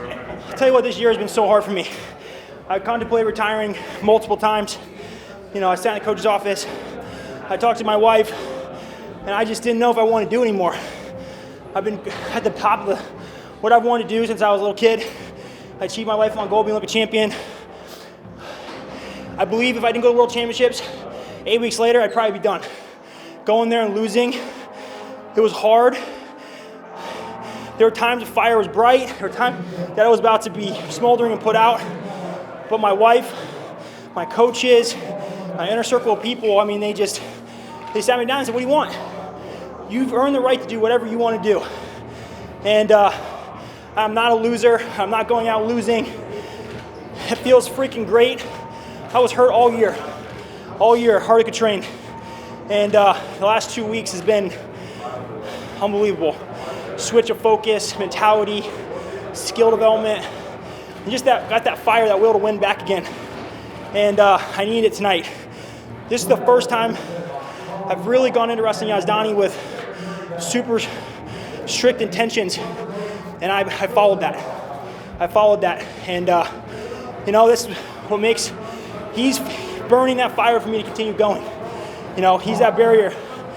I'll tell you what, this year has been so hard for me. I contemplated retiring multiple times. You know, I sat in the coach's office, I talked to my wife, and I just didn't know if I wanted to do anymore. I've been at the top of what I've wanted to do since I was a little kid. I achieved my lifelong goal of being Olympic champion. I believe if I didn't go to World Championships, 8 weeks later, I'd probably be done. Going there and losing, it was hard. There were times the fire was bright. There were times that I was about to be smoldering and put out. But my wife, my coaches, my inner circle of people, I mean, they sat me down and said, what do you want? You've earned the right to do whatever you want to do. And I'm not a loser. I'm not going out losing. It feels freaking great. I was hurt all year, hard as could train. And the last 2 weeks has been unbelievable. Switch of focus, mentality, skill development, and just got that fire, that will to win back again. And I need it tonight. This is the first time I've really gone into wrestling Yazdani with super strict intentions, and I followed that. And you know, this is what makes, he's burning that fire for me to continue going. You know, he's that barrier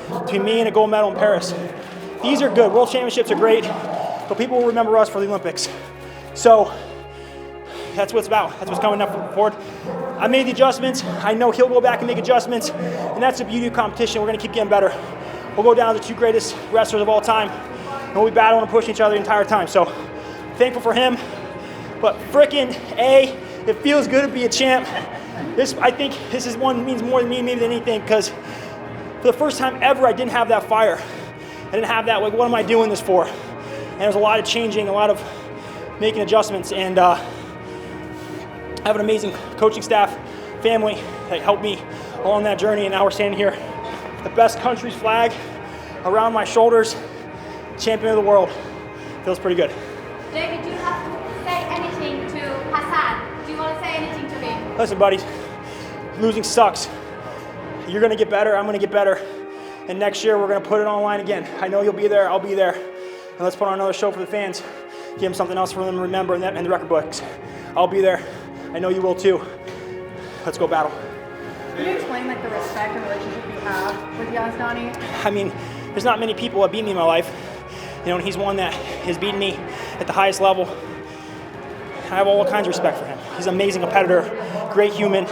between me and a gold medal in Paris. These are good. World Championships are great, but people will remember us for the Olympics. So that's what it's about. That's what's coming up forward. I made the adjustments. I know he'll go back and make adjustments, and that's the beauty of competition. We're going to keep getting better. We'll go down to the two greatest wrestlers of all time, and we'll be battling and pushing each other the entire time. So thankful for him, but frickin' it feels good to be a champ. I think this is one means more to me maybe than anything, because for the first time ever, I didn't have that fire. I didn't have that, like, what am I doing this for? And there's a lot of changing, a lot of making adjustments, and I have an amazing coaching staff, family that helped me along that journey, and now we're standing here, the best country's flag around my shoulders, champion of the world. Feels pretty good. David, do you have to say anything to Hassan? Do you want to say anything to him? Listen, buddies, losing sucks. You're gonna get better, I'm gonna get better. And next year, we're going to put it online again. I know you'll be there, I'll be there. And let's put on another show for the fans. Give them something else for them to remember in the record books. I'll be there. I know you will too. Let's go battle. Can you explain the respect and relationship you have with Yazdani? I mean, there's not many people that beat me in my life. You know, and he's one that has beaten me at the highest level. I have all kinds of respect for him. He's an amazing competitor, great human.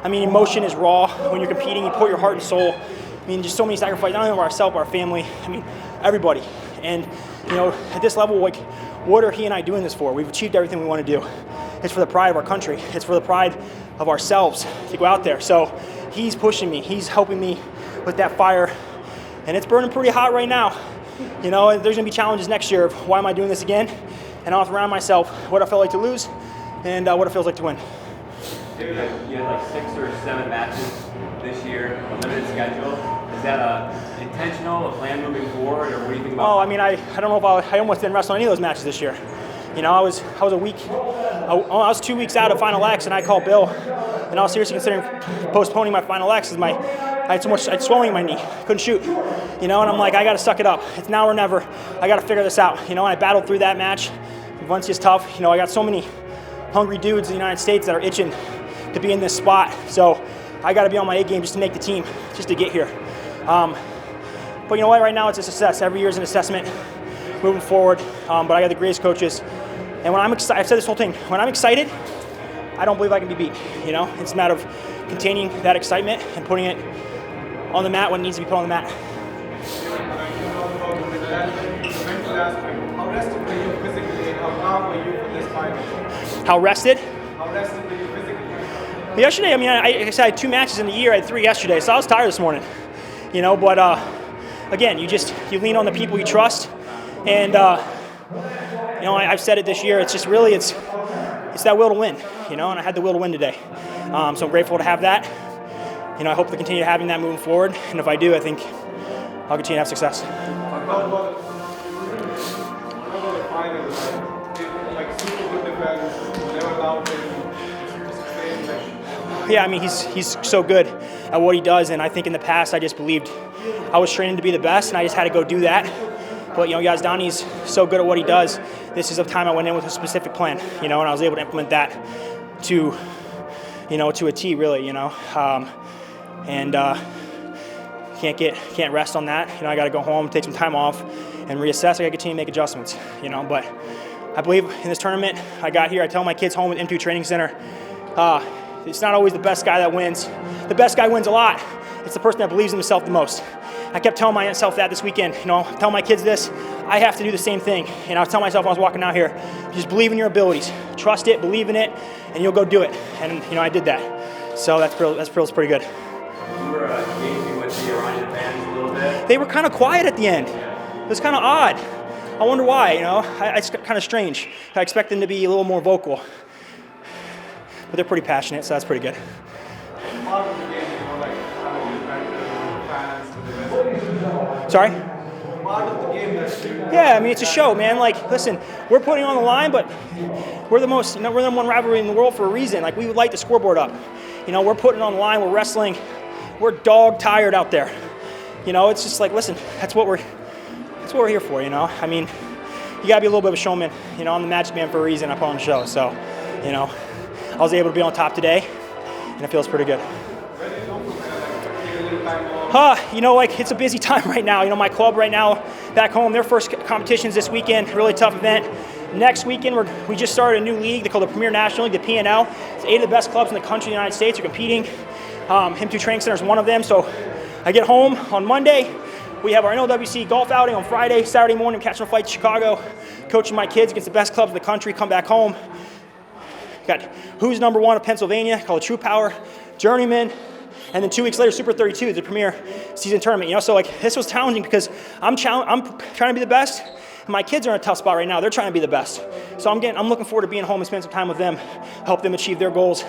I mean, emotion is raw. When you're competing, you put your heart and soul. I mean, just so many sacrifices, not only of ourselves, our family, I mean, everybody. And, you know, at this level, like, what are he and I doing this for? We've achieved everything we want to do. It's for the pride of our country. It's for the pride of ourselves to go out there. So he's pushing me. He's helping me with that fire. And it's burning pretty hot right now. You know, and there's going to be challenges next year of why am I doing this again? And I'll have to remind myself what I felt like to lose and what it feels like to win. You had like 6 or 7 matches this year, a limited schedule. Is that intentional, a plan moving forward, or what do you think about? Oh, I mean, I don't know if I almost didn't wrestle any of those matches this year. You know, I was a week, I was 2 weeks out of Final X, and I called Bill, and I was seriously considering postponing my Final X because I had so much swelling in my knee, couldn't shoot. You know, and I'm like, I got to suck it up. It's now or never. I got to figure this out. You know, and I battled through that match. Valencia's tough. You know, I got so many hungry dudes in the United States that are itching to be in this spot. So I got to be on my A game just to make the team, just to get here. But you know what? Right now it's a success. Every year is an assessment moving forward. But I got the greatest coaches. And when I'm excited, I've said this whole thing, when I'm excited, I don't believe I can be beat. You know, it's a matter of containing that excitement and putting it on the mat when it needs to be put on the mat. How rested were you physically and how calm were you for this fight? How rested? How rested were you physically? Yesterday, I mean, I said I had 2 matches in the year. I had 3 yesterday, so I was tired this morning. You know, but again, you lean on the people you trust, and you know, I've said it this year. It's just really it's that will to win. You know, and I had the will to win today. So I'm grateful to have that. You know, I hope to continue having that moving forward, and if I do, I think I'll continue to have success. How about the final? Like super good defense, never allowed him to sustain. Yeah, I mean, he's so good at what he does, and I think in the past I just believed I was training to be the best, and I just had to go do that. But, you know, Yazdani's so good at what he does. This is a time I went in with a specific plan, you know, and I was able to implement that to, you know, to a T, really, you know. Can't rest on that. You know, I got to go home, take some time off, and reassess. I got to continue to make adjustments, you know. But I believe in this tournament. I got here. I tell my kids home at M2 Training Center, it's not always the best guy that wins. The best guy wins a lot. It's the person that believes in himself the most. I kept telling myself that this weekend. You know, tell my kids this. I have to do the same thing. And I was telling myself when I was walking out here, just believe in your abilities, trust it, believe in it, and you'll go do it. And you know, I did that. So that feels pretty good. You were engaging with the Iranian fans a little bit. They were kind of quiet at the end. It was kind of odd. I wonder why. You know, it's kind of strange. I expect them to be a little more vocal, but they're pretty passionate, so that's pretty good. Part of the game, you know, like how you interact with the fans, with the message. Sorry? Part of the game that's Yeah, I mean, it's a show, man. Like, listen, we're putting on the line, but we're the most, you know, we're the number one rivalry in the world for a reason. Like, we would light the scoreboard up. You know, we're putting on the line, we're wrestling, we're dog tired out there. You know, it's just like, listen, that's what we're here for, you know. I mean, you gotta be a little bit of a showman. You know, I'm the magic man for a reason. I put on the show, so, you know, I was able to be on top today, and it feels pretty good. You know, like, it's a busy time right now. You know, my club right now, back home, their first competition's this weekend, really tough event. Next weekend, we just started a new league. They call the Premier National League, the PNL. It's 8 of the best clubs in the country, the United States, are competing. M2 Training Center is one of them. So I get home on Monday. We have our NLWC golf outing on Friday. Saturday morning, catching a flight to Chicago, coaching my kids against the best clubs in the country, come back home. Got Who's Number 1 of Pennsylvania, called True Power, Journeyman, and then 2 weeks later, Super 32, the premier season tournament. You know, so like, this was challenging because I'm trying to be the best. And my kids are in a tough spot right now. They're trying to be the best. So I'm looking forward to being home and spending some time with them, help them achieve their goals.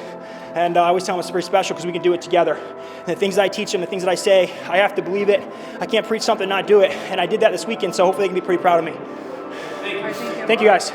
And I always tell them it's very special because we can do it together. And the things that I teach them, the things that I say, I have to believe it. I can't preach something and not do it. And I did that this weekend, so hopefully they can be pretty proud of me. Thank you. Thank you, guys.